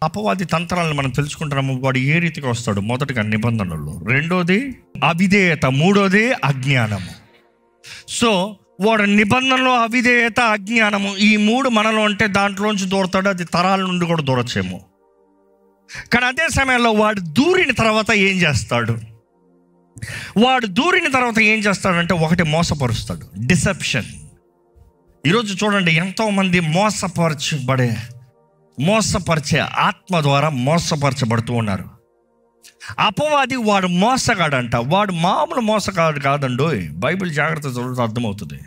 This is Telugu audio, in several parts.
అపవాది తంత్రాలను మనం తెలుసుకుంటున్నాము. వాడు ఏ రీతిగా వస్తాడు? మొదటిగా నిబంధనలు, రెండోది అవిధేయత, మూడోది అజ్ఞానము. సో వాడు నిబంధనలు, అవిధేయత, అజ్ఞానము, ఈ మూడు మనలో ఉంటే దాంట్లోంచి దూరతాడు. అది తరాల నుండి కూడా దూరచ్చేమో. కానీ అదే సమయంలో వాడు దూరిన తర్వాత ఏం చేస్తాడు? అంటే ఒకటి మోసపరుస్తాడు, డిసెప్షన్. ఈరోజు చూడండి, ఎంతోమంది మోసపరిచే ఆత్మ ద్వారా మోసపరచబడుతూ ఉన్నారు. అపవాది వాడు మోసగాడంట. వాడు మామూలు మోసగాడు కాదండో. బైబిల్ జాగ్రత్త చదువుతూ అర్థమవుతుంది.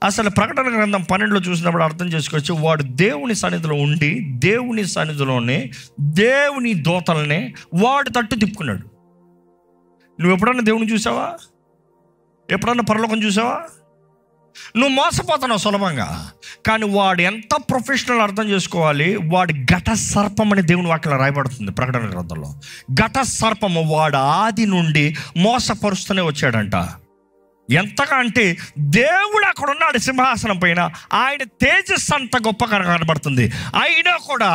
అసలు ప్రకటన గ్రంథం 12లో చూసినప్పుడు అర్థం చేసుకోవచ్చు. వాడు దేవుని సన్నిధిలో ఉండి, దేవుని సన్నిధిలోనే దేవుని దూతలనే వాడు తట్టు తిప్పుకున్నాడు. నువ్వు ఎప్పుడన్నా దేవుని చూసావా? ఎప్పుడన్నా పరలోకం చూసావా? నువ్వు మోసపోతున్నావు సులభంగా. కానీ వాడు ఎంత ప్రొఫెషనల్ అర్థం చేసుకోవాలి. వాడు ఘట సర్పం అని దేవుని వాక్యంలో రాయబడుతుంది ప్రకటన గ్రంథంలో. ఘట సర్పము వాడు ఆది నుండి మోసపరుస్తూనే వచ్చాడంట. ఎంతగా అంటే దేవుడు అక్కడ ఉన్నాడు సింహాసనం పైన, ఆయన తేజస్సు అంత గొప్పగా కనబడుతుంది. అయినా కూడా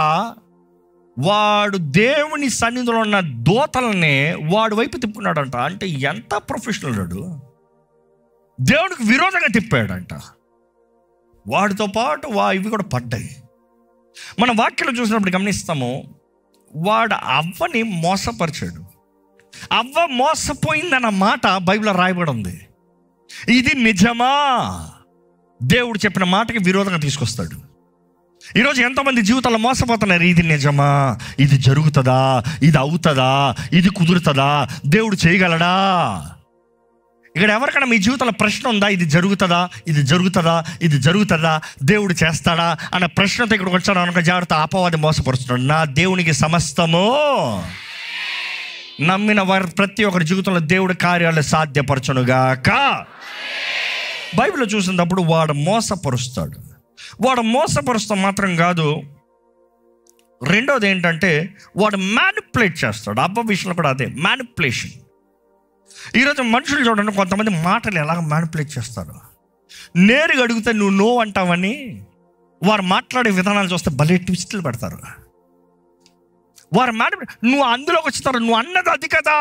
వాడు దేవుని సన్నిధిలో ఉన్న దూతలనే వాడు వైపు తిప్పుకున్నాడంట. అంటే ఎంత ప్రొఫెషనల్ వాడు, దేవుడికి విరోధంగా తిప్పాడంట. వాడితో పాటు ఇవి కూడా పడ్డాయి. మన వాక్యంలో చూసినప్పుడు గమనిస్తాము, వాడు అవ్వని మోసపరిచాడు. అవ్వ మోసపోయిందన్న మాట బైబిల్లో రాయబడి ఉంది. ఇది నిజమా? దేవుడు చెప్పిన మాటకి విరోధంగా తీసుకొస్తాడు. ఈరోజు ఎంతోమంది జీవితాల్లో మోసపోతున్నారు. ఇది నిజమా? ఇది జరుగుతుందా? ఇది అవుతుందా? ఇది కుదురుతుందా? దేవుడు చేయగలడా? ఇక్కడ ఎవరికైనా మీ జీవితంలో ప్రశ్న ఉందా? ఇది జరుగుతుందా? ఇది జరుగుతుందా? ఇది జరుగుతుందా? దేవుడు చేస్తాడా అన్న ప్రశ్నతో ఇక్కడికి వచ్చాను అనుకో, జాగ్రత్త, అపవాది మోసపరుస్తున్నాడు. నా దేవునికి సమస్తము, నమ్మిన వారి ప్రతి ఒక్కరి జీవితంలో దేవుడి కార్యాలు సాధ్యపరచునుగాక. బైబిల్లో చూసినప్పుడు వాడు మోసపరుస్తాడు. వాడు మోసపరుస్తాం మాత్రం కాదు, రెండోది ఏంటంటే వాడు మ్యానిపులేట్ చేస్తాడు. అబ్బ విషయంలో కూడా అదే మ్యానిపులేషన్. ఈరోజు మనుషులు చూడండి, కొంతమంది మాటలు ఎలాగ మ్యానిపులేట్ చేస్తారు. నేరుగా అడిగితే నువ్వు నో అంటావని వారు మాట్లాడే విధానాలు చూస్తే భలే ట్విస్టులు పెడతారు. వారు నువ్వు అందులోకి వచ్చుతారు, నువ్వు అన్నది అది కదా.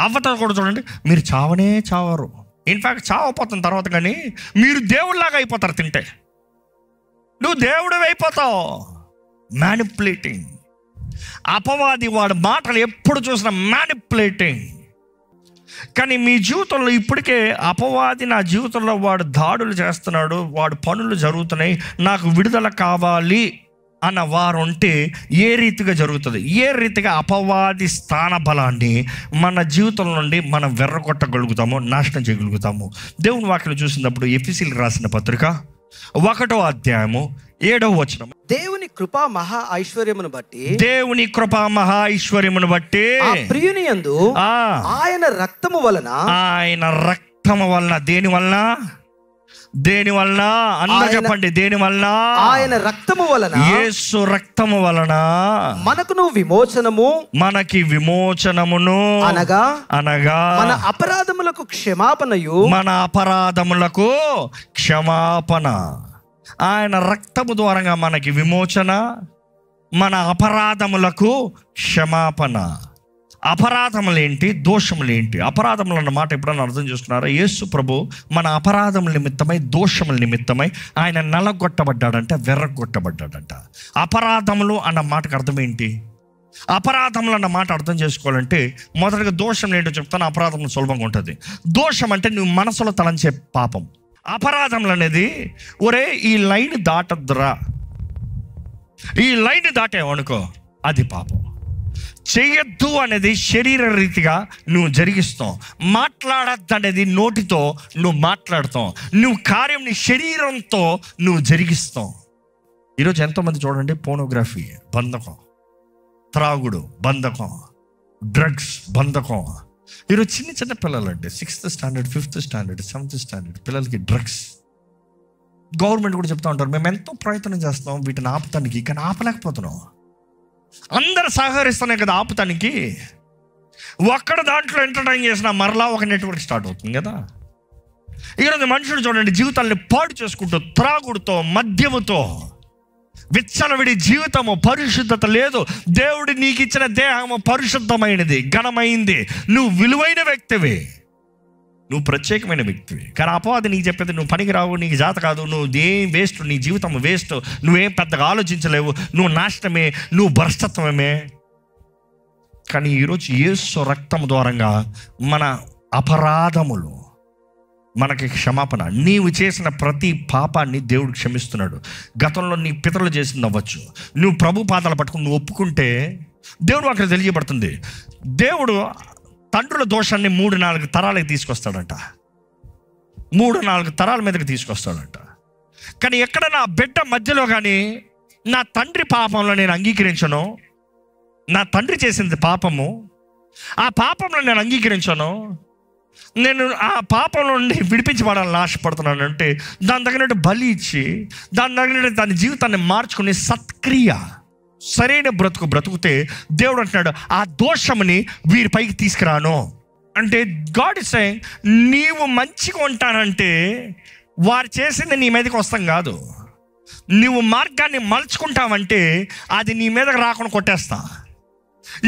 అవ్వతో కూడా చూడండి, మీరు చావనే చావరు. ఇన్ఫ్యాక్ట్ చావపోతున్న తర్వాత కానీ మీరు దేవుళ్ళలాగా అయిపోతారు. తింటే నువ్వు దేవుడు అయిపోతావు. మ్యానిపులేటింగ్. అపవాది వాడి మాటలు ఎప్పుడు చూసినా మ్యానిపులేటింగ్. కానీ మీ జీవితంలో ఇప్పటికే అపవాది నా జీవితంలో వాడు దాడులు చేస్తున్నాడు, వాడు పనులు జరుగుతున్నాయి, నాకు విడుదల కావాలి అన్న వారు ఉంటే ఏ రీతిగా జరుగుతుంది? ఏ రీతిగా అపవాది స్థాన బలాన్ని మన జీవితం నుండి మనం వెర్రగొట్టగలుగుతామో, నాశనం చేయగలుగుతాము? దేవుని వాక్యం చూసినప్పుడు ఎఫెసీయులకు రాసిన పత్రిక 1వ అధ్యాయము 7వ వచనం, దేవుని కృపా మహా ఐశ్వర్యమును బట్టి ఆ ప్రియుని యందు ఆయన రక్తము వలన దేని వలన అందరూ చెప్పండి, దేని వలన? ఆయన రక్తము వలన, యేసు రక్తము వలన మనకి విమోచనమును అనగా మన అపరాధములకు క్షమాపణ. ఆయన రక్తము ద్వారా మనకి విమోచన, మన అపరాధములకు క్షమాపణ. అపరాధములేంటి, దోషములేంటి? అపరాధములు అన్న మాట ఎప్పుడన్నా అర్థం చేసుకున్నారా? యేసు ప్రభు మన అపరాధముల నిమిత్తమై, దోషముల నిమిత్తమై ఆయన నలగొట్టబడ్డాడంట, వెర్రగొట్టబడ్డాడంట. అపరాధములు అన్న మాటకు అర్థం ఏంటి? అపరాధములు అన్న మాట అర్థం చేసుకోవాలంటే మొదటగా దోషం ఏంటో చెప్తాను. అపరాధం సులభంగా ఉంటుంది. దోషం అంటే నువ్వు మనసులో తలంచే పాపం. అపరాధములు అనేది, ఒరే ఈ లైన్ దాటద్దురా, ఈ లైన్ దాటేవనుకో అది పాపం. చెయ్యొద్దు అనేది శరీర రీతిగా నువ్వు జరిగిస్తావు. మాట్లాడద్దు అనేది నోటితో నువ్వు మాట్లాడతావు. నువ్వు కార్యం నీ శరీరంతో నువ్వు జరిగిస్తావు. ఈరోజు ఎంతోమంది చూడండి, పోర్నోగ్రఫీ బంధకం, త్రాగుడు బంధకం, డ్రగ్స్ బంధకం. ఈరోజు చిన్న చిన్న పిల్లలండి, 6th standard 5th standard 7th standard పిల్లలకి డ్రగ్స్. గవర్నమెంట్ కూడా చెప్తా ఉంటారు, మేము ఎంతో ప్రయత్నం చేస్తాం వీటిని ఆపుతానికి, కానీ ఆపలేకపోతున్నాం. అందరు సహకరిస్తున్నాయి కదా ఆపుతానికి. ఒక్కడ దాంట్లో ఎంటర్టైన్ చేసినా మరలా ఒక నెట్వర్క్ స్టార్ట్ అవుతుంది కదా. ఈరోజు మనుషులు చూడండి, జీవితాన్ని పాడు చేసుకుంటూ త్రాగుడుతో, మద్యముతో, విచ్చలవిడి జీవితము, పరిశుద్ధత లేదు. దేవుడు నీకు ఇచ్చిన దేహము పరిశుద్ధమైనది, ఘనమైంది. నువ్వు విలువైన వ్యక్తివి, నువ్వు ప్రత్యేకమైన వ్యక్తివి. కానీ అపవాది నీకు చెప్పేది నువ్వు పనికిరావు, నీకు జాత కాదు, నువ్వు ఏం వేస్ట్, నీ జీవితం వేస్ట్, నువ్వేం పెద్దగా ఆలోచించలేవు, నువ్వు నాశనమే, నువ్వు భ్రష్టత్వమే. కానీ ఈరోజు యేసు రక్తం ద్వారంగా మన అపరాధములు, మనకి క్షమాపణ. నీవు చేసిన ప్రతి పాపాన్ని దేవుడు క్షమిస్తున్నాడు. గతంలో నీ పితరులు చేసింది అవ్వచ్చు, నువ్వు ప్రభు పాదాలు పట్టుకుని నువ్వు ఒప్పుకుంటే దేవుడు అక్కడ తెలియబడుతుంది. దేవుడు తండ్రుల దోషాన్ని 3-4 తరాలకి తీసుకొస్తాడంట, 3-4 తరాల మీదకి తీసుకొస్తాడంట. కానీ ఎక్కడ నా బిడ్డ మధ్యలో కానీ నా తండ్రి పాపంలో నేను అంగీకరించను, నా తండ్రి చేసింది పాపము, ఆ పాపంలో నేను అంగీకరించాను, నేను ఆ పాపం నుండి విడిపించబడాలని ఆశపడుతున్నాను అంటే దాని తగినట్టు బలి ఇచ్చి, దాని తగినట్టు దాని జీవితాన్ని మార్చుకుని సత్క్రియ, సరైన బ్రతుకుతే దేవుడు అంటున్నాడు ఆ దోషముని వీరిపైకి తీసుకురాను. అంటే గాడ్ ఇస్ సేయింగ్, నీవు మంచిగా ఉంటానంటే వారు చేసింది నీ మీదకి వస్తాం కాదు, నువ్వు మార్గాన్ని మలుచుకుంటావంటే అది నీ మీదకి రాకుండా కొట్టేస్తా.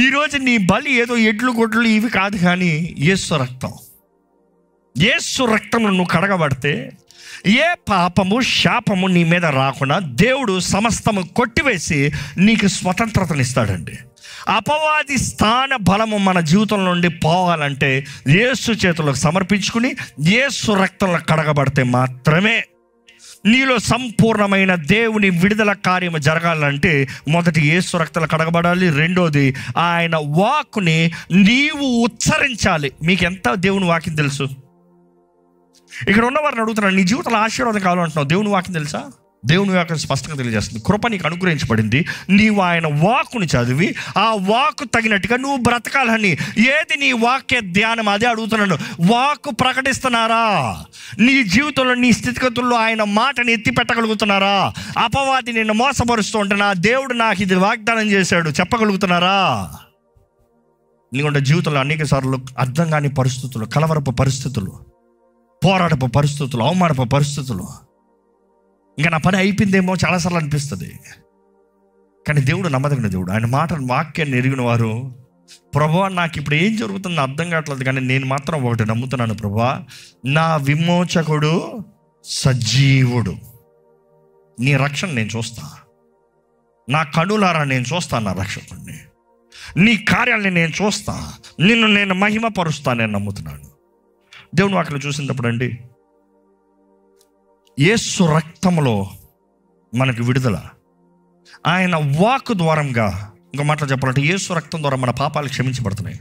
ఈరోజు నీ బలి ఏదో ఎడ్లు గొడ్లు ఇవి కాదు, కానీ యేసు రక్తం, యేసు రక్తంలో నువ్వు కడగబడితే ఏ పాపము శాపము నీ మీద రాకుండా దేవుడు సమస్తము కొట్టివేసి నీకు స్వతంత్రతనిస్తాడండి. అపవాది స్థాన బలము మన జీవితం నుండి పోవాలంటే యేసు చేతులకు సమర్పించుకుని యేసు రక్తంలో కడగబడితే మాత్రమే. నీలో సంపూర్ణమైన దేవుని విడుదల కార్యము జరగాలంటే మొదటి యేసు రక్తంలో కడగబడాలి, రెండోది ఆయన వాక్కుని నీవు ఉచ్చరించాలి. మీకు ఎంత దేవుని వాక్యం తెలుసు? ఇక్కడ ఉన్న వారిని అడుగుతున్నాను, నీ జీవితంలో ఆశీర్వాదం కావాలంటున్నావు, దేవుని వాక్యం తెలుసా? దేవుని వాక్యం స్పష్టంగా తెలియజేస్తుంది. కృప నీకు అనుగ్రహించబడింది, నీవు ఆయన వాక్కుని చదివి ఆ వాక్కు తగినట్టుగా నువ్వు బ్రతకాలని. ఏది నీ వాక్య ధ్యానం? అదే అడుగుతున్నాను. వాక్కు ప్రకటిస్తున్నారా? నీ జీవితంలో నీ స్థితిగతుల్లో ఆయన మాటని ఎత్తి పెట్టగలుగుతున్నారా? అపవాది నిన్ను మోసపరుస్తూ ఉంటున్నా, దేవుడు నాకు ఇది వాగ్దానం చేశాడు చెప్పగలుగుతున్నారా? నీకుంటే జీవితంలో అనేక సార్లు అర్థం కాని పరిస్థితులు, కలవరపు పరిస్థితులు, పోరాటపు పరిస్థితులు, అవమానపు పరిస్థితులు, ఇంకా నా పని అయిపోయిందేమో చాలాసార్లు అనిపిస్తుంది. కానీ దేవుడు నమ్మదగిన దేవుడు. ఆయన మాట వాక్యాన్ని ఎరిగిన వారు, ప్రభువా నాకు ఇప్పుడు ఏం జరుగుతుందో అర్థం కావట్లేదు, కానీ నేను మాత్రం ఒకటి నమ్ముతున్నాను, ప్రభువా నా విమోచకుడు సజీవుడు, నీ రక్షణ నేను చూస్తా, నా కనులారా నేను చూస్తాను నా రక్షకుడిని, నీ కార్యాలని నేను చూస్తా, నిన్ను నేను మహిమపరుస్తా, నేను నమ్ముతున్నాను. దేవుని వాక్యం చూసినప్పుడు అండి, యేసు రక్తంలో మనకు విడుదల, ఆయన వాక్కు ద్వారంగా, ఇంకో మాటలు చెప్పాలంటే యేసు రక్తం ద్వారా మన పాపాలు క్షమించబడుతున్నాయి,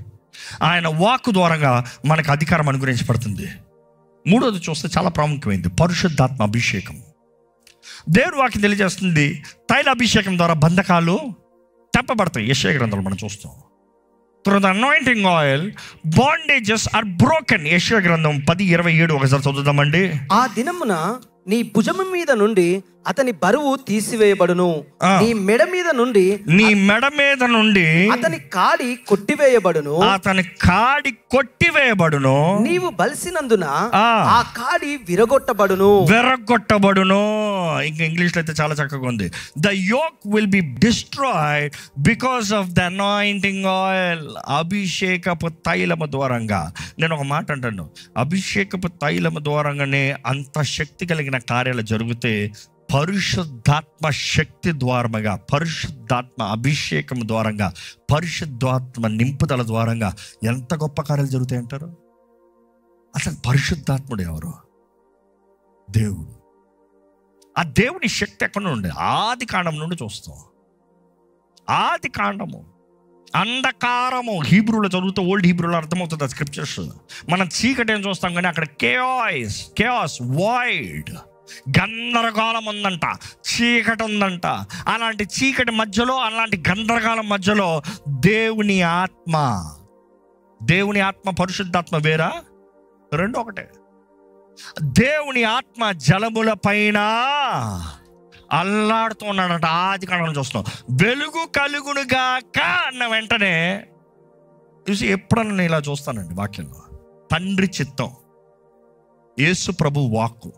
ఆయన వాక్కు ద్వారంగా మనకు అధికారం అనుగ్రహించబడుతుంది. మూడోది చూస్తే చాలా ప్రాముఖ్యమైనది, పరిశుద్ధాత్మ అభిషేకం. దేవుని వాక్యం తెలియజేస్తుంది, తైల అభిషేకం ద్వారా బంధకాలు తెప్పబడతాయి. యెషయా గ్రంథంలో మనం చూస్తాం, through the anointing oil bondages are broken. యెషయా గ్రంథం 10:27 ఒకసారి చదువుదామండి. ఆ దినమున నీ భుజము మీద నుండి అతని బరువు తీసివేయబడును, నీ మెడ మీద నుండి అతని కాడి కొట్టివేయబడును, నీవు బలిసినందున ఆ కాడి విరగొట్టబడును. ఇంకా ఇంగ్లీష్లో అయితే చాలా చక్కగా ఉంది, the yoke will be destroyed because of the anointing oil. అభిషేకపు తైలము ద్వారంగా, నేను ఒక మాట అంటాను, అభిషేకపు తైలము ద్వారంగానే అంత శక్తి కలిగిన కార్యాలు జరిగితే పరిశుద్ధాత్మ శక్తి ద్వారముగా, పరిశుద్ధాత్మ అభిషేకం ద్వారంగా, పరిశుద్ధాత్మ నింపుదల ద్వారంగా ఎంత గొప్ప కార్యాలు జరుగుతాయి అంటారు. అసలు పరిశుద్ధాత్ముడు ఎవరు? దేవుడు. ఆ దేవుని శక్తి ఎక్కడ నుండి? ఆది కాండం నుండి చూస్తాం. ఆది కాండము అంధకారము, హీబ్రూలో చదువుతూ ఓల్డ్ హీబ్రూలో అర్థమవుతుంది ఆ స్క్రిప్చర్స్. మనం చీకటి ఏం చూస్తాం, కానీ అక్కడ కేయాస్ వాయిడ్, గందరగోళం ఉందంట, చీకటి ఉందంట. అలాంటి చీకటి మధ్యలో, అలాంటి గందరగోళం మధ్యలో దేవుని ఆత్మ పరిశుద్ధాత్మ వేరా? రెండు ఒకటే. దేవుని ఆత్మ జలముల పైన అల్లాడుతూ ఉన్నాడంట. ఆది కాండం చూస్తున్నాం. వెలుగు కలుగునుగాక అన్న వెంటనే చూసి, ఎప్పుడన్నా నేను ఇలా చూస్తానండి వాక్యంలో, తండ్రి చిత్తం, యేసు ప్రభు వాక్కు,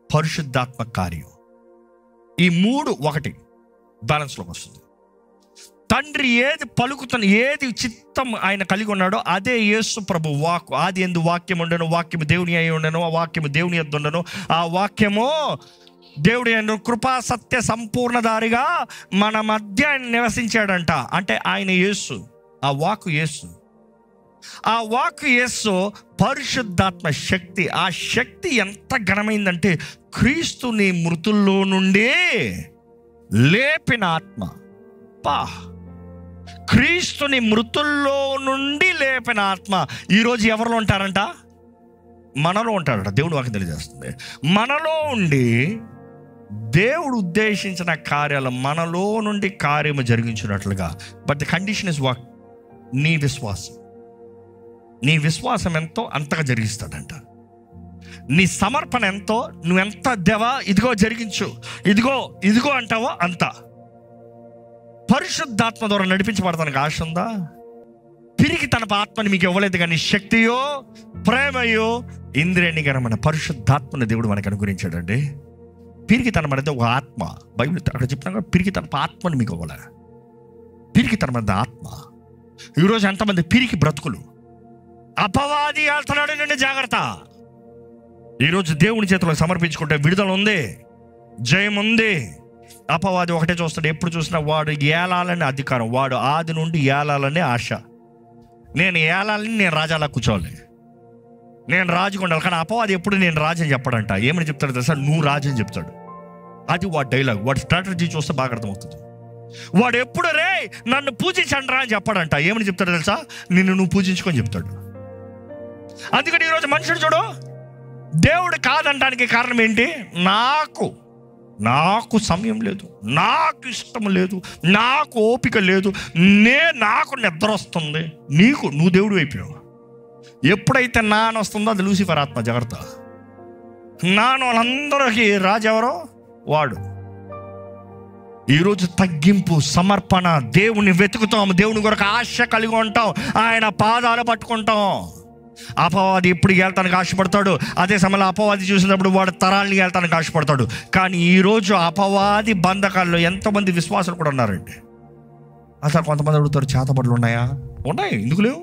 పరిశుద్ధాత్మ కార్యం, ఈ మూడు ఒకటి. బ్యాలెన్స్లోకి వస్తుంది. తండ్రి ఏది పలుకుతున్న, ఏది చిత్తం ఆయన కలిగి ఉన్నాడో అదే యేసు ప్రభు వాక్కు. ఆది యందు వాక్యం ఉండెను, వాక్యము దేవుని అయి ఉండెను, ఆ వాక్యము దేవుని యొద్ద ఉండెను, ఆ వాక్యము దేవుడి యందు కృపా సత్య సంపూర్ణధారిగా మన మధ్య ఆయన నివసించాడంట. అంటే ఆయన యేసు, ఆ వాక్కు యేసు. ఆ వాక్కు యేసు పరిశుద్ధాత్మ శక్తి. ఆ శక్తి ఎంత ఘనమైందంటే క్రీస్తుని మృతుల్లో నుండి లేపిన ఆత్మ. క్రీస్తుని మృతుల్లో నుండి లేపిన ఆత్మ ఈరోజు ఎవరిలో ఉంటారంట? మనలో ఉంటాడట. దేవుడు వాక్యం తెలియజేస్తుంది. మనలో ఉండి దేవుడు ఉద్దేశించిన కార్యాలు మనలో నుండి కార్యము జరిగించినట్లుగా. But the condition is what? నీ విశ్వాసం. నీ విశ్వాసం ఎంతో అంతగా జరిగిస్తాడంట. నీ సమర్పణ ఎంతో, నువ్వెంత దేవా ఇదిగో జరిగించు, ఇదిగో ఇదిగో అంటావో అంత. పరిశుద్ధాత్మ ద్వారా నడిపించబడతానికి ఆశ ఉందా? తిరిగి తన ఆత్మని మీకు ఇవ్వలేదు, కానీ శక్తియో ప్రేమయో ఇంద్రియనికరమైన పరిశుద్ధాత్మని దేవుడు మనకు అనుగ్రహించాడండి. పిరికి తన మనది ఒక ఆత్మ. బైబిల్ అక్కడ చెప్తున్నా, పిరికి తన ఆత్మని మీకు ఇవ్వలే. పిరికి తన మనది ఆత్మ. ఈరోజు ఎంతమంది పిరికి బ్రతుకులు, అపవాది వెళ్తున్నాడు నుండి జాగ్రత్త. ఈరోజు దేవుని చేతిలో సమర్పించుకుంటే విడుదల ఉంది, జయం ఉంది. అపవాది ఒకటే చూస్తాడు, ఎప్పుడు చూసినా వాడు ఏలాలనే అధికారం, వాడు ఆది నుండి ఏలాలనే ఆశ. నేను ఏలాలని, నేను రాజాలా కూర్చోవాలి, నేను రాజుగా ఉండాలి. కానీ అపవాది ఎప్పుడు నేను రాజు అని చెప్పడంట. ఏమని చెప్తాడు తెలుసా? నువ్వు రాజు అని చెప్తాడు. అది వాడి డైలాగ్, వాడి స్ట్రాటజీ చూస్తే బాగా అర్థమవుతుంది. వాడు ఎప్పుడు రే నన్ను పూజించండి రా అని చెప్పాడంట. ఏమని చెప్తాడు తెలుసా? నిన్ను నువ్వు పూజించుకొని చెప్తాడు. అందుకని ఈరోజు మనుషుడు చూడు, దేవుడు కాదంటానికి కారణం ఏంటి? నాకు సమయం లేదు, నాకు ఇష్టం లేదు, నాకు ఓపిక లేదు, నాకు నిద్ర వస్తుంది. నువ్వు దేవుడు అయిపోయావు. ఎప్పుడైతే నాన్న వస్తుందో అది లూసిఫర్ ఆత్మ. జాగ్రత్త. నాన్న వాళ్ళందరికీ రాజు ఎవరో వాడు. ఈరోజు తగ్గింపు, సమర్పణ, దేవుని వెతుకుతాం, దేవుని కొరకు ఆశ కలిగి ఉంటాం, ఆయన పాదాలు పట్టుకుంటాం. అపవాది ఎప్పుడు వెళ్తానికి ఆశపడతాడు, అదే సమయంలో అపవాది చూసినప్పుడు వాడు తరాలని వెళ్తానికి ఆశపడతాడు. కానీ ఈరోజు అపవాది బంధకాల్లో ఎంతోమంది విశ్వాసాలు కూడా ఉన్నారండి. అసలు కొంతమంది అడుగుతారు, చేతబడులు ఉన్నాయా? ఉన్నాయి, ఎందుకు లేవు?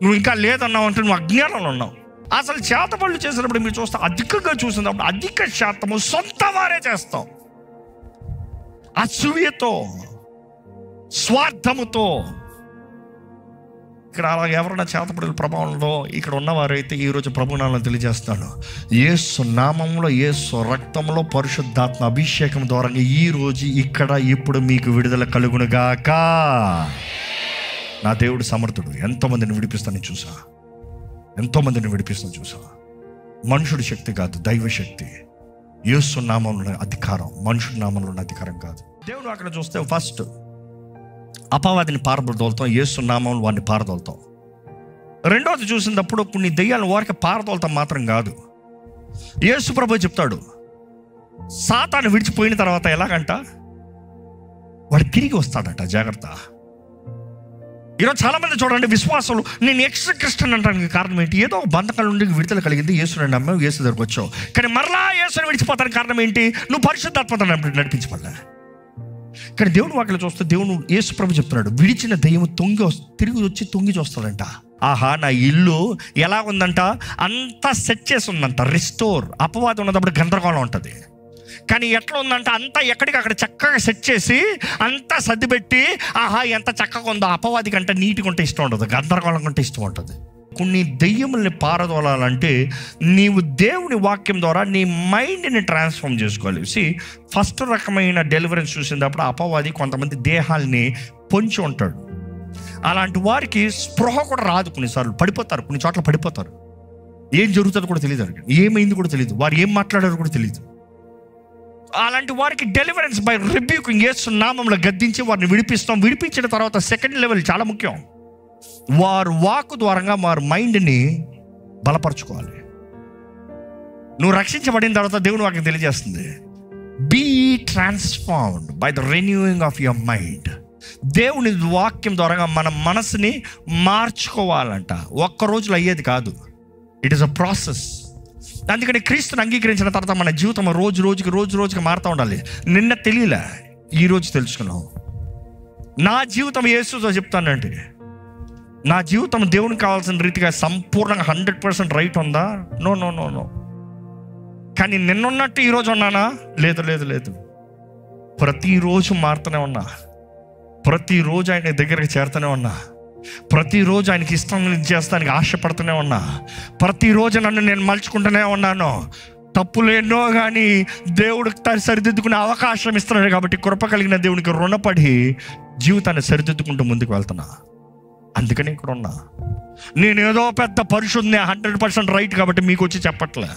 నువ్వు ఇంకా లేదన్నావు అంటే నువ్వు అజ్ఞానంలో ఉన్నావు. అసలు చేతబడులు చేసినప్పుడు మీరు చూస్తే అధికంగా చూసినప్పుడు అధిక శాతము సొంత వారే చేస్తాం. అసూయతో, స్వార్థముతో. ఇక్కడ అలా ఎవరైనా చేతబడుల ప్రభావంలో ఇక్కడ ఉన్నవారైతే ఈరోజు ప్రభునామం తెలియజేస్తాను. యేసు నామంలో, యేసు రక్తంలో, పరిశుద్ధాత్మ అభిషేకం ద్వారా ఈరోజు ఇక్కడ ఇప్పుడు మీకు విడుదల కలుగునుగాక. నా దేవుడు సమర్థుడు. ఎంతోమందిని విడిపిస్తాను చూసా, ఎంతోమందిని విడిపిస్తాను చూసా. మనుషుడి శక్తి కాదు, దైవ శక్తి. యేసు నామంలో అధికారం, మనుషుడి నామంలో అధికారం కాదు. దేవుడు అక్కడ చూస్తే ఫస్ట్ అపవాదిని పారదోలుతాం, యేసు నామంలో వాడిని పారదోలుతాం. రెండవది చూసినప్పుడు కొన్ని దెయ్యాలను వారికి పారదోలుతాం మాత్రం కాదు. యేసు ప్రభువు చెప్తాడు, సాతాను విడిచిపోయిన తర్వాత ఎలాగంట వాడు తిరిగి వస్తాడట. జాగ్రత్త. ఈరోజు చాలామంది చూడండి, విశ్వాసాలు నేను ఎక్స్ట్రా క్రిస్టియన్ అంటానికి కారణం ఏంటి? ఏదో ఒక బంధకాల నుండి విడుదల కలిగింది, యేసుని నమ్మావు, యేసు దగ్గరకు వచ్చావు. కానీ మరలా యేసుని విడిచిపోతానికి కారణం ఏంటి? నువ్వు పరిశుద్ధాత్మతో నడిపించబడలే. కానీ దేవుని వాక్యలో చూస్తే దేవుడు యేసు ప్రభు చెప్తున్నాడు, విడిచిన దెయ్యం తిరిగి వచ్చి తొంగి చూస్తాడంట. ఆహా, నా ఇల్లు ఎలా ఉందంట, అంతా సెట్ చేసి ఉందంట. రిస్టోర్. అపవాదం ఉన్నప్పుడు గందరగోళం ఉంటుంది, కానీ ఎట్లా ఉందంట అంతా ఎక్కడికి అక్కడ చక్కగా సెట్ చేసి అంతా సర్దిపెట్టి, ఆహా ఎంత చక్కగా ఉందో. అపవాది కంటే నీట్గా ఉంటే ఇష్టం ఉంటుంది, గందరగోళం కంటే ఇష్టం ఉంటుంది. కొన్ని దెయ్యముల్ని పారదోలాలంటే నీవు దేవుని వాక్యం ద్వారా నీ మైండ్ని ట్రాన్స్ఫార్మ్ చేసుకోవాలి. ఫస్ట్ రకమైన డెలివరెన్స్ చూసినప్పుడు అపవాది కొంతమంది దేహాల్ని పొంచి ఉంటాడు. అలాంటి వారికి స్పృహ కూడా రాదు, కొన్నిసార్లు పడిపోతారు, కొన్ని చోట్ల పడిపోతారు. ఏం జరుగుతుందో కూడా తెలియదు, ఏమైంది కూడా తెలియదు, వారు ఏం మాట్లాడారో కూడా తెలియదు. అలాంటి వారికి డెలివరెన్స్ బై రిబ్యూకింగ్, యేసు నామములో గద్దించి వారిని విడిపిస్తాం. విడిపించిన తర్వాత సెకండ్ లెవెల్ చాలా ముఖ్యం. వారు వాక్కు ద్వారంగా వారి మైండ్ని బలపరచుకోవాలి. నువ్వు రక్షించబడిన తర్వాత దేవుని వాక్యం తెలియజేస్తుంది, be transformed by the renewing of your mind. దేవుని వాక్యం ద్వారా మన మనసుని మార్చుకోవాలంట. ఒక్క రోజులో అయ్యేది కాదు, ఇట్ ఈస్ అ ప్రాసెస్. అందుకని క్రీస్తుని అంగీకరించిన తర్వాత మన జీవితం రోజు రోజుకి మారుతూ ఉండాలి. నిన్న తెలియలే, ఈరోజు తెలుసుకున్నావు, నా జీవితం యేసుతో చెప్తానండి, నా జీవితం దేవునికి కావాల్సిన రీతిగా సంపూర్ణంగా 100% రైట్ ఉందా? No no no no. కానీ నిన్నున్నట్టు ఈరోజు ఉన్నానా? లేదు లేదు లేదు. ప్రతిరోజు మారుతూనే ఉన్నా, ప్రతిరోజు ఆయన దగ్గరికి చేరుతూనే ఉన్నా, ప్రతిరోజు ఆయనకి ఇష్టం చేస్తానికి ఆశపడుతూనే ఉన్నా, ప్రతిరోజు నన్ను నేను మలుచుకుంటూనే ఉన్నాను. తప్పులు ఎన్నో కానీ దేవుడికి సరిదిద్దుకునే అవకాశం ఇస్తున్నాడు కాబట్టి కృప కలిగిన దేవునికి రుణపడి జీవితాన్ని సరిదిద్దుకుంటూ ముందుకు వెళ్తున్నా. అందుకని ఇక్కడ ఉన్నా. నేనేదో పెద్ద పరిశుద్ధి 100% రైట్ కాబట్టి మీకు వచ్చి చెప్పట్లే.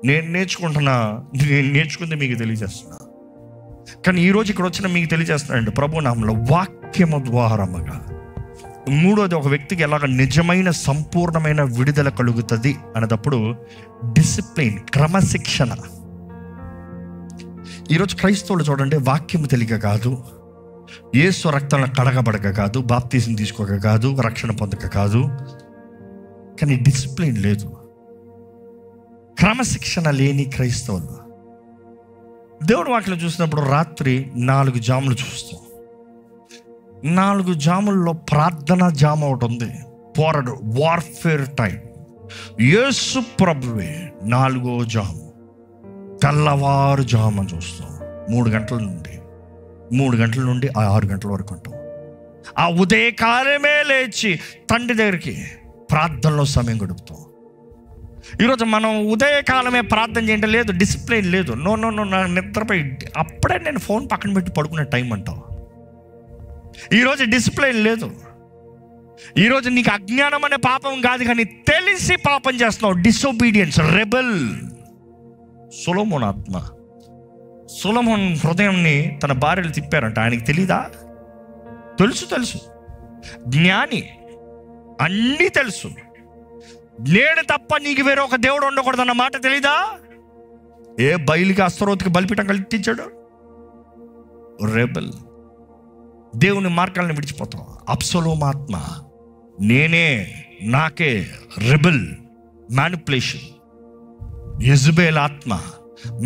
నేను నేర్చుకుంది మీకు తెలియజేస్తున్నా. కానీ ఈరోజు ఇక్కడ వచ్చిన మీకు తెలియజేస్తున్నానండి ప్రభు నామములో వాక్యము ద్వారముగా. మూడోది, ఒక వ్యక్తికి ఎలాగ నిజమైన సంపూర్ణమైన విడుదల కలుగుతుంది అన్నదప్పుడు డిసిప్లిన్, క్రమశిక్షణ. ఈరోజు క్రైస్తవులు చూడండి, వాక్యము తెలియక కాదు, యేసు రక్తంలో కడగబడక కాదు, బాప్తిజం తీసుకోక కాదు, రక్షణ పొందక కాదు, కానీ డిసిప్లిన్ లేదు, క్రమశిక్షణ లేని క్రైస్తవులు. దేవుడు వాక్యం చూసినప్పుడు రాత్రి 4 జాములు చూస్తాం. 4 జాముల్లో ప్రార్థన జాము ఒకటి ఉంది, పోరాడు, వార్ఫేర్ టైం. యేసు ప్రభువే 4వ జాము, తెల్లవారు జాము చూస్తాం. 3 గంటల నుండి 6 గంటల వరకు ఉంటాం. ఆ ఉదయకాలమే లేచి తండ్రి దగ్గరికి ప్రార్థనలో సమయం గడుపుతాం. ఈరోజు మనం ఉదయకాలమే ప్రార్థన చేయడం లేదు, డిసిప్లిన్ లేదు. నో నో నో, నా నిద్రపోయి అప్పుడే నేను ఫోన్ పక్కన పెట్టి పడుకునే టైం అంటావు. ఈరోజు డిసిప్లిన్ లేదు. ఈరోజు నీకు అజ్ఞానం అనే పాపం కాదు, కానీ తెలిసి పాపం చేస్తున్నావు, డిసొబీడియన్స్, రెబెల్. సొలొమోన్ హృదయంని తన భార్యలు తిప్పారంట. ఆయనకి తెలీదా? తెలుసు. జ్ఞాని, అన్నీ తెలుసు. నేను తప్ప నీకు వేరే ఒక దేవుడు ఉండకూడదు అన్న మాట తెలీదా? ఏ బయలుకి అస్తరోతికి బలిపీఠం కల్పించాడు? రెబెల్. దేవుని మార్గాలను విడిచిపోతాం. అబ్సలోమాత్మ, నేనే, నాకే, రెబెల్, మ్యానిపులేషన్. యెజబెల్ ఆత్మ,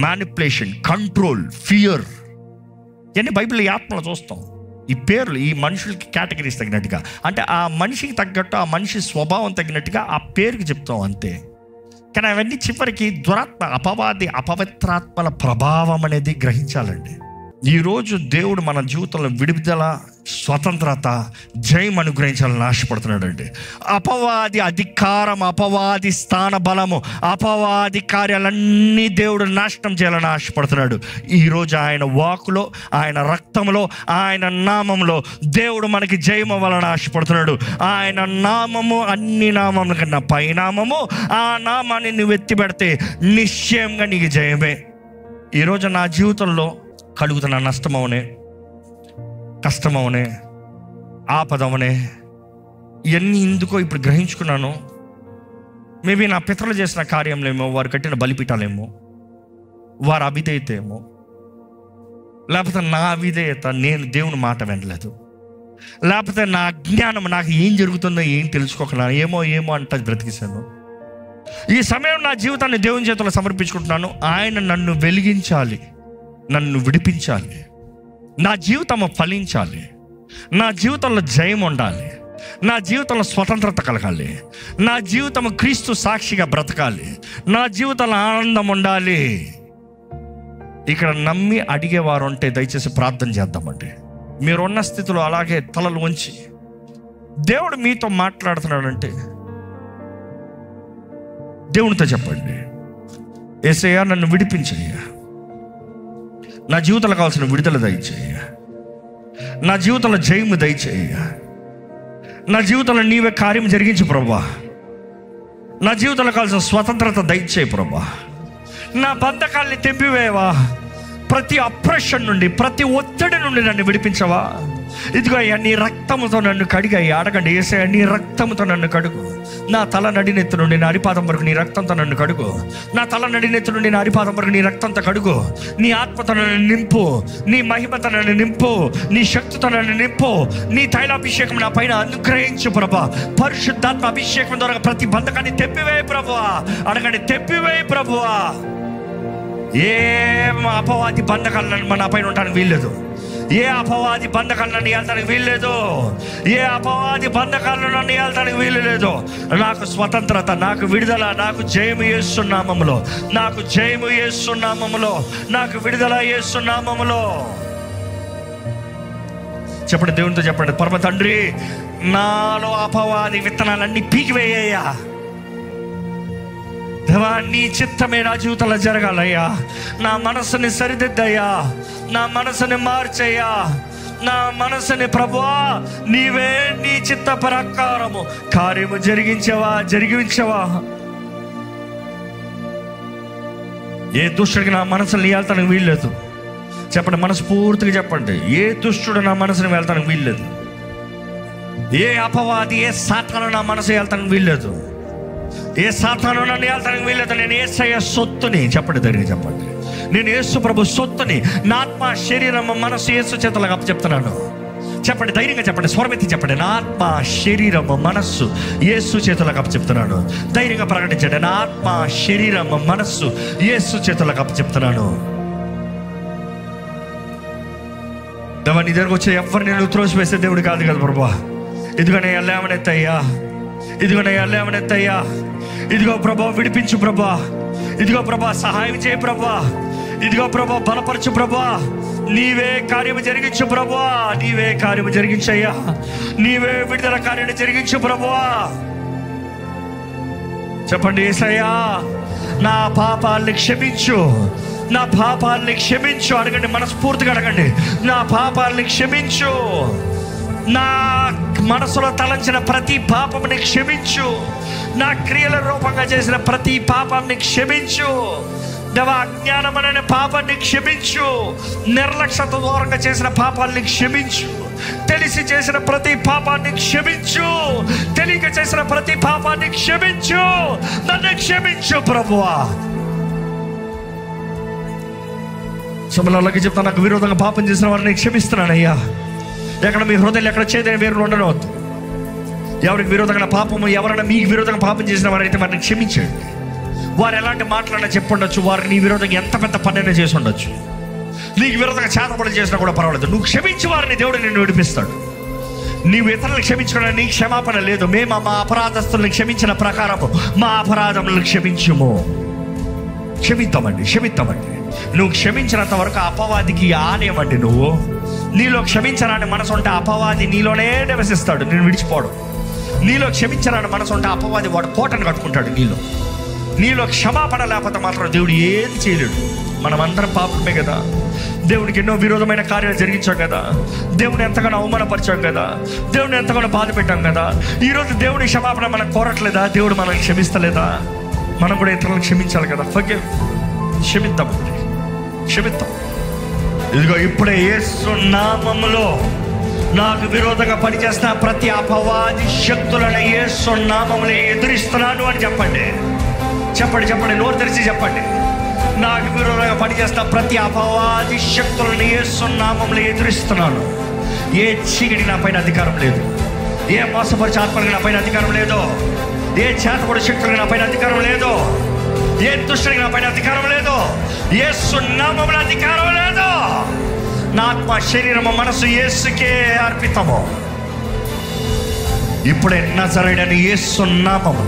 మ్యానిపులేషన్, కంట్రోల్, ఫియర్. ఇవన్నీ బైబిల్ ఈ ఆత్మలో చూస్తాం. ఈ పేర్లు ఈ మనుషులకి కేటగిరీస్ తగినట్టుగా, అంటే ఆ మనిషికి తగ్గట్టు, ఆ మనిషి స్వభావం తగినట్టుగా ఆ పేరుకి చెప్తాం అంతే. కానీ అవన్నీ చివరికి దురాత్మ, అపవాది, అపవిత్రాత్మల ప్రభావం అనేది గ్రహించాలండి. ఈరోజు దేవుడు మన జీవితంలో విడుదల, స్వతంత్రత, జయం అనుగ్రహించాలని ఆశపడుతున్నాడు అండి. అపవాది అధికారం, అపవాది స్థాన బలము, అపవాది కార్యాలన్నీ దేవుడు నాశనం చేయాలని ఆశపడుతున్నాడు. ఈరోజు ఆయన వాకులో, ఆయన రక్తంలో, ఆయన నామంలో దేవుడు మనకి జయం అవ్వాలని ఆశపడుతున్నాడు. ఆయన నామము అన్ని నామముల కన్నా పైనామము. ఆ నామాన్ని నువ్వు ఎత్తి పెడితే నిశ్చయంగా నీకు జయమే. ఈరోజు నా జీవితంలో కలుగుతున్న నష్టమవనే, కష్టమవనే, ఆపదవనే, ఇవన్నీ ఎందుకో ఇప్పుడు గ్రహించుకున్నాను. మేబీ నా పితరులు చేసిన కార్యంలేమో, వారు కట్టిన బలిపీఠాలేమో, వారి అవిధేయత ఏమో, లేకపోతే నా అవిధేయత, నేను దేవుని మాట వినలేదు, లేకపోతే నా అజ్ఞానం, నాకు ఏం జరుగుతుందో ఏం తెలుసుకోకుండా ఏమో అంటే బ్రతికిశాను. ఈ సమయం నా జీవితాన్ని దేవుని చేతుల్లో సమర్పించుకుంటున్నాను. ఆయన నన్ను వెలిగించాలి, నన్ను విడిపించాలి, నా జీవితం ఫలించాలి, నా జీవితంలో జయం ఉండాలి, నా జీవితంలో స్వతంత్రత కలగాలి, నా జీవితం క్రీస్తు సాక్షిగా బ్రతకాలి, నా జీవితంలో ఆనందం ఉండాలి. ఇక్కడ నమ్మి అడిగేవారు ఉంటే దయచేసి ప్రార్థన చేద్దామండి. మీరున్న స్థితిలో అలాగే తలలు వంచి దేవుడు మీతో మాట్లాడుతున్నాడంటే దేవునితో చెప్పండి, యేసయ్యా నన్ను విడిపించయ్యా, నా జీవితంలో కావాల్సిన విడుదల దయచేయ, నా జీవితంలో జయము దయచేయ, నా జీవితంలో నీవే కార్యం జరిగించు ప్రభువా, నా జీవితంలో కావాల్సిన స్వతంత్రత దయచేయ ప్రభువా, నా బంధకాల్ని తెంపివేవా, ప్రతి అప్రెషన్ నుండి, ప్రతి ఒత్తిడి నుండి నన్ను విడిపించవా. ఇదిగో అయ్యా, నీ రక్తముతో నన్ను కడిగయ్యా. అడగండి, యేసయ్యా నీ రక్తముతో నన్ను కడుగు. నా తల నడినెత్తు నుండి నా అరిపాదం వరకు నీ రక్తంతో నన్ను కడుగు. నా తల నడినెత్తు నుండి నా అరిపాదం వరకు నీ రక్తంతో కడుగు. నీ ఆత్మతో నన్ను నింపు, నీ మహిమతో నన్ను నింపు, నీ శక్తితో నన్ను నింపు, నీ తైలాభిషేకం నా పైన అనుగ్రహించు ప్రభా. పరిశుద్ధాత్మ అభిషేకం ద్వారా ప్రతి బంధకాన్ని తెప్పివేయి ప్రభువా. అడగండి, తెప్పివేయి ప్రభువా. ఏ అపవాది బంధకాలను మన పైన ఉండడానికి వీల్లేదు. ఏ అపవాది బంధకాలను వెళ్తానికి వీల్లేదు. ఏ అపవాది బంధకాలను నన్ను వెళ్తానికి వీల్లేదు. నాకు స్వతంత్రత, నాకు విడుదల, నాకు జయము యేసు నామములో, నాకు జయము యేసు నామములో, నాకు విడుదల యేసు నామములో. చెప్పండి, దేవునితో చెప్పండి, పరమ తండ్రి, నాలో అపవాది విత్తనాలన్నీ పీకివేయ్యా. దేవా, నీ చిత్తమే నా జీవితంలో జరగాలయ్యా. నా మనసుని సరిదిద్దయ్యా, నా మనసుని మార్చయ్యా, నా మనసుని ప్రభువా నీవే నీ చిత్త ప్రకారము కార్యము జరిగించవా. ఏ దుష్టుడికి నా మనసుని వెళ్తానికి వీల్లేదు. చెప్పండి, మనస్ఫూర్తిగా చెప్పండి, ఏ దుష్టుడు నా మనసుని వెళ్తానికి వీల్లేదు. ఏ అపవాది, ఏ సాతాను నా మనసు వెళ్తానికి వీల్లేదు. ఏ సాతాను నన్ను వెళ్తానికి వీల్లేదు. నేను యేసయ్య సొత్తుని. చెప్పండి, ధైర్యంగా చెప్పండి, నేను యేసు ప్రభు సొత్తుని. నా ఆత్మ, శరీరం, మనసు యేసు చేతులకు అప్పచెప్తున్నాను. చెప్పండి, ధైర్యంగా చెప్పండి, స్వరమెత్తి చెప్పండి, నా ఆత్మ, శరీరం, మనస్సు యేసు చేతులకు అప్పచెప్తున్నాను. ధైర్యంగా ప్రకటించండి, నా ఆత్మ, శరీరం, మనస్సు యేసు చేతులకు అప్పచెప్తున్నాను. దేవా, నీ దగ్గరకు వచ్చే ఎవరిని నేను త్రోసివేసే దేవుడు కాదు కదా ప్రభా. ఇదిగోనే లేవనెత్తయ్యా, ఇదిగోనే లేవనెత్తయ్యా. ఇదిగో ప్రభా, విడిపించు ప్రభా. ఇదిగో ప్రభా, సహాయం చేయి ప్రభా. ఇదిగో ప్రభా, బలపరచు ప్రభా. నీవే కార్యము జరిగించు ప్రభా. నీవే కార్యము జరిగించయ్యా. నీవే విడుదల కార్యాన్ని జరిగించు ప్రభా. చెప్పండి, యేసయ్యా నా పాపాల్ని క్షమించు, నా పాపాల్ని క్షమించు. అడగండి, మనస్ఫూర్తిగా అడగండి, నా పాపాల్ని క్షమించు. నా మనసులో తలంచిన ప్రతి పాపంని క్షమించు. నా క్రియల రూపంగా చేసిన ప్రతి పాపాన్ని క్షమించు. దేవా, అజ్ఞానం అనే పాపాన్ని క్షమించు. నిర్లక్ష్యత దూరంగా చేసిన పాపాన్ని క్షమించు. తెలిసి చేసిన ప్రతి పాపాన్ని క్షమించు. తెలియక చేసిన ప్రతి పాపాన్ని క్షమించు. నన్ను క్షమించు ప్రభువా. సమలాలకి చెప్తా, నాకు విరోధంగా పాపం చేసిన వారిని క్షమిస్తున్నానయ్యా. ఎక్కడ మీ హృదయాలు ఎక్కడ చేదైన వేరు ఉండనవద్దు. ఎవరికి విరోధంగా పాపము, ఎవరైనా మీకు విరోధంగా పాపం చేసిన వారైతే వారిని క్షమించండి. వారు ఎలాంటి మాటలన్నా చెప్పుండొచ్చు. వారు నీ విరోధంగా ఎంత పెద్ద పనైనా చేసి ఉండొచ్చు. నీకు విరోధంగా చేతపడి చేసినా కూడా పర్వాలేదు. నువ్వు క్షమించి వారిని దేవుడు నిన్ను విడిపిస్తాడు. నీవు ఇతరులను క్షమించుకోవడానికి నీకు క్షమాపణ లేదు. మేము మా అపరాధస్తులను క్షమించిన ప్రకారము మా అపరాధములను క్షమించుము. క్షమిద్దామండి. నువ్వు క్షమించినంత వరకు అపవాదికి ఆలయమండి. నువ్వు నీలో క్షమించరాని మనసు ఉంటే అపవాది నీలోనే నివసిస్తాడు, నేను విడిచిపోడు. నీలో క్షమించరాని మనసు ఉంటే అపవాది వాడు కోటను కట్టుకుంటాడు నీలో క్షమాపణ లేకపోతే మాత్రం దేవుడు ఏది చేయలేడు. మనం అందరం పాపమే కదా. దేవుడికి ఎన్నో విరోధమైన కార్యాలు జరిగించాం కదా. దేవుని ఎంతగానో అవమానపరిచాం కదా. దేవుని ఎంతగానో బాధ పెట్టాం కదా. ఈరోజు దేవుని క్షమాపణ మనం కోరట్లేదా? దేవుడు మనల్ని క్షమిస్తలేదా? మనం కూడా ఇతరులను క్షమించాలి కదా. క్షమిద్దాం. ఇదిగో ఇప్పుడే యేసు నామములో నాకు విరోధంగా పనిచేస్తున్న ప్రతి అపవాది శక్తులను యేసు నామములో ఎదురిస్తున్నాను అని చెప్పండి. నోరు తెరిచి చెప్పండి. నాకు విరోధంగా పనిచేస్తున్న ప్రతి అపవాది శక్తులను యేసు నామములో ఎదురిస్తున్నాను. ఏ చీకటి నా పైన అధికారం లేదు. ఏ మోసపరిచే ఆత్మలకు నా పైన అధికారం లేదు. ఏ చేతపడి శక్తులకు నా పైన అధికారం లేదు. ఏ దుష్టుడికి నా పైన అధికారం లేదు. యేసు నామములో అధికారం లేదు. నా ఆత్మ, శరీరము, మనసు యేసుకే అర్పితము. ఇప్పుడే నజరేయుడైన యేసు నామము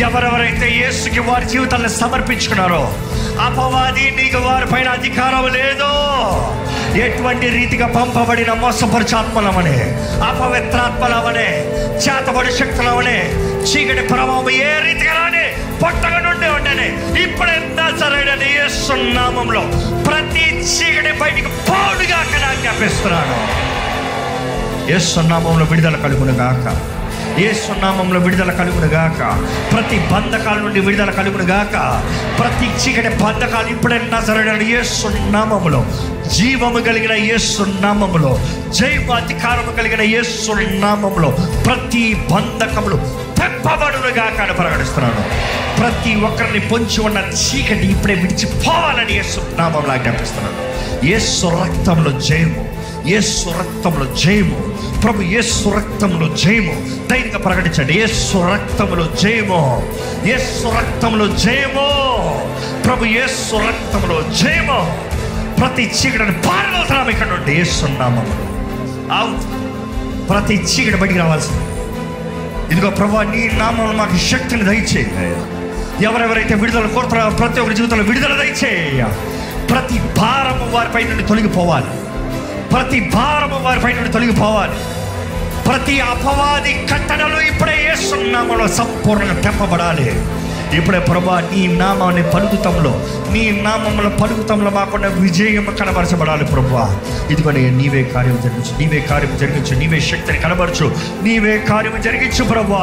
ఎవరెవరైతే యేసుకి వారి జీవితాన్ని సమర్పించుకున్నారో అపవాది నీకు వారి పైన అధికారం లేదు. ఎటువంటి రీతిగా పంపబడిన మోసపరిచాత్మలవనే, అపవిత్రాత్మలవనే, చేతబడి శక్తులవనే, చీకటి ప్రభావం ఏ రీతిగా రాని పొట్టగా నుండి ఉండని ఇప్పుడే నజరేయుడైన యేసు నామములో ప్రతి చీకటి బయటికి పోడుగా ఆజ్ఞాపిస్తున్నాను. యేసు నామములో విడుదల కలుగును గాక. యేసు నామములో విడుదల కలుగును గాక. ప్రతి బంధకాల నుండి విడుదల కలుగును గాక. ప్రతి చీకటి బంధకాలు ఇప్పుడే నజరేయుడైన యేసు నామములో, జీవము కలిగిన యేసు నామములో, జైవ అధికారము కలిగిన యేసు నామములో ప్రతి బంధకములు తెప్పబడును గాక అని ప్రకటిస్తున్నాను. ప్రతి ఒక్కరిని పొంచి ఉన్న చీకటి ఇప్పుడే విడిచిపోవాలని యేసు నామములో ఆజ్ఞాపిస్తున్నాను. యేసు రక్తంలో జయము, యేసు రక్తంలో జయము. ప్రభు యేసు రక్తంలో జయము. ధైర్యంగా ప్రకటించండి, యేసు రక్తంలో జయము, యేసు రక్తంలో జయము, ప్రభు యేసు రక్తంలో జయము. ప్రతి చీకటిని పారదోలుతున్నాం ఇక్కడ నుండి యేసు నామములో. అవుట్, ప్రతి చీకటి బయటికి రావాల్సింది. ఇదిగో ప్రభు, నీ నామములో మాకు శక్తిని దయచేయ. ఎవరెవరైతే విడుదల కోరుతున్నారో ప్రతి ఒక్కరి జీవితంలో విడుదల దయచేయ. ప్రతి భారము వారిపై నుండి తొలగిపోవాలి, ప్రతి భారము వారిపై నుండి తొలగిపోవాలి. ప్రతి అపవాది కట్టడలు ఇప్పుడే యేసు నామములో సంపూర్ణంగా తెంపబడాలి. ఇప్పుడే ప్రభా, నీ నామాన్ని పలుకుతంలో, నీ నామముల పలుకుతంలో మాకున్న విజయం కనబరచబడాలి. ప్రభా, ఇదిగోనే నీవే కార్యం జరిగించు, నీవే కార్యం జరిగించు, నీవే శక్తిని కనబరచు, నీవే కార్యం జరిగించు. ప్రభా,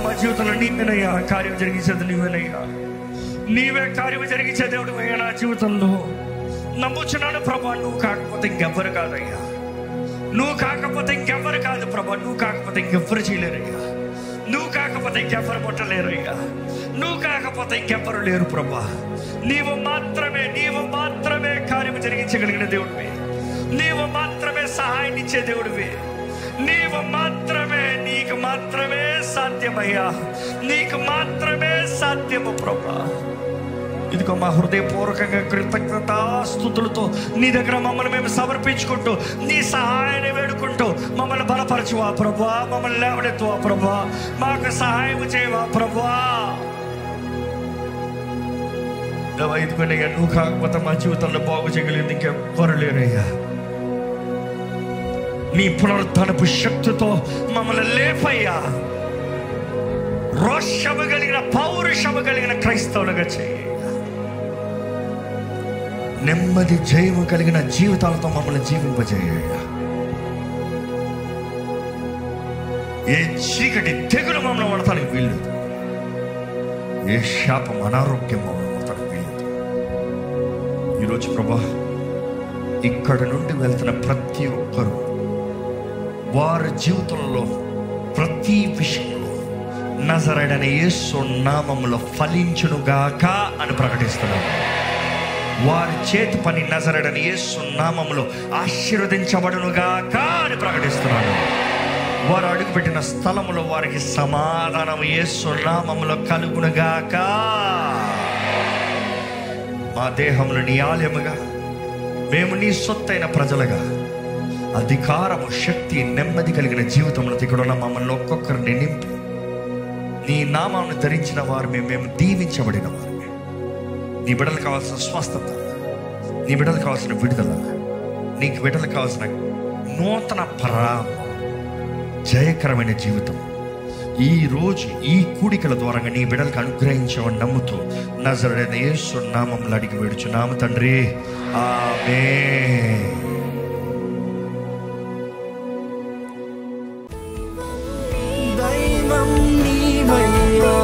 మా జీవితంలో నీవేనయ్యా కార్యం జరిగించేది, నీవేనయ్యా, నీవే కార్యం జరిగించే దేవుడు అయ్యా. నా జీవితంలో నమ్ముచున్నాను ప్రభా, నువ్వు కాకపోతే ఇంకెవ్వరు కాదయ్యా, నువ్వు కాకపోతే ఇంకెవ్వరు కాదు ప్రభా, నువ్వు కాకపోతే ఇంకెవ్వరు చేయలేరయ్యా, నువ్వు కాకపోతే ఇంకెవ్వరు ముట్టలేరయ్యా, నువ్వు కాకపోతే ఇంకెవ్వరు లేరు ప్రభా. నీవు మాత్రమే, నీవు మాత్రమే కార్యం జరిగించగలిగిన దేవుడివి, నీవు మాత్రమే సహాయం ఇచ్చే దేవుడివి, నీవు మాత్రమే, నీకు మాత్రమే సాధ్యమయ్యా, నీకు మాత్రమే సాధ్యము ప్రభా. ఇదిగో మా హృదయపూర్వకంగా కృతజ్ఞతాస్తుతులతో నీ దగ్గర మమ్మల్ని మేము సమర్పించుకుంటూ, నీ సహాయాన్ని వేడుకుంటూ మమ్మల్ని బలపరచువా ప్రభా, మమ్మల్ని లేవనెత్తువా ప్రభా, మాకు సహాయం చేయవా ప్రభా. ఇదిగోనయ్యా, నువ్వు కాకపోతే మా జీవితంలో బాగు చేయగలిగింది ఇంకెవ్వరు లేరయ్యా. నీ పునరుద్ధరణపు శక్తితో మమ్మల్ని లేపయ్యా, రోషము కలిగిన, పౌరుషము కలిగిన క్రైస్తవులుగా చేయ. నెమ్మది జయము కలిగిన జీవితాలతో మమ్మల్ని జీవింపజేయ. ఏ చీకటి తెగులు మమ్మల్ని పడతానికి వీల్లేదు, ఏ శాపం అనారోగ్యం మమ్మల్ని పడతానికి వీల్లేదు. ఈరోజు ప్రభా, ఇక్కడ నుండి వెళ్తున్న ప్రతి ఒక్కరూ వారి జీవితంలో ప్రతి విషయంలో నజరేయుడైన యేసు నామములో ఫలించునుగాక అని ప్రకటిస్తున్నాను. వారి చేతి పని నజరేయుడైన యేసు నామములో ఆశీర్వదించబడునుగాక అని ప్రకటిస్తున్నాను. వారు అడుగుపెట్టిన స్థలములో వారికి సమాధానం యేసు నామములో కలుగునుగాక. మా దేహంలో నీ ఆలయముగా, మేము నీ సొత్తైన ప్రజలుగా, అధికారము, శక్తి, నెమ్మది కలిగిన జీవితంలో ఇక్కడ మమ్మల్ని ఒక్కొక్కరిని నింపి, నీ నామాన్ని ధరించిన వారు మేము దీవించబడిన వారు. నీ బిడ్డలకు కావాల్సిన స్వస్థత, నీ బిడ్డలకు కావాల్సిన విడుదల, నీకు బిడ్డలకు కావాల్సిన నూతన జయకరమైన జీవితం ఈరోజు ఈ కూడికల ద్వారా నీ బిడ్డలకు అనుగ్రహించవని నమ్ముతూ నజరేయుడైన యేసు నామములో అడిగి వేడుచున్నాము తండ్రి, ఆమేన్. దైవం నీవయ్యా.